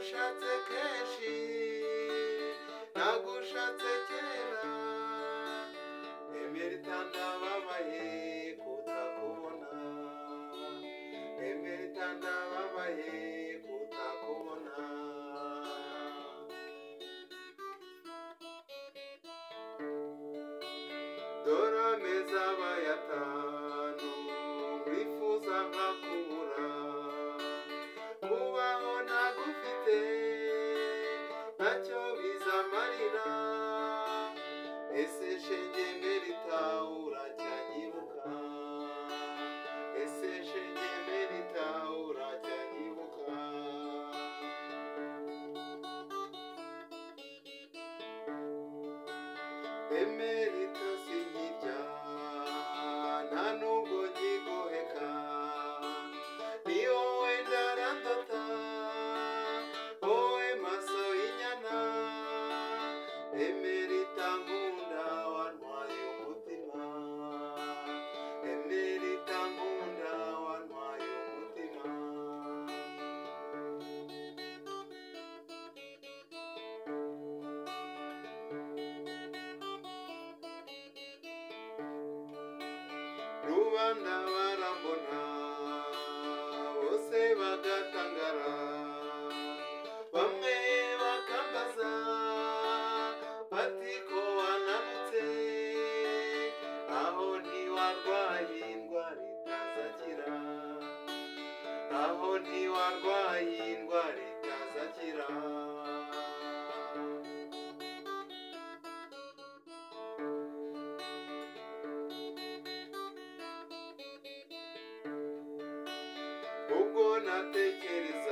nagushatse kenshi nagushatse kera Emelitanda babaye kutakubona Emelitanda babaye kutakubona Dora meza bayatanu Wifuza nkakubura Kubaho nagufite Ntacyo bizamarira Ese shenge Emelita uracyanyibuka Ese shenge Emelita uracyanyibuka Emelita sinkirya nta nubwo nkigoheka ni wowe ndarandota wowe maso y'inyana Emelita nkunda wantwaye umutima Emelita nkunda wantwaye umutima Rubanda barambona bose bagatangara bamwe bakambaza bati ko wananutse aho ntiwarwaye indwara itazakira aho ntiwarwaye indwara itazakira ubwo natekereza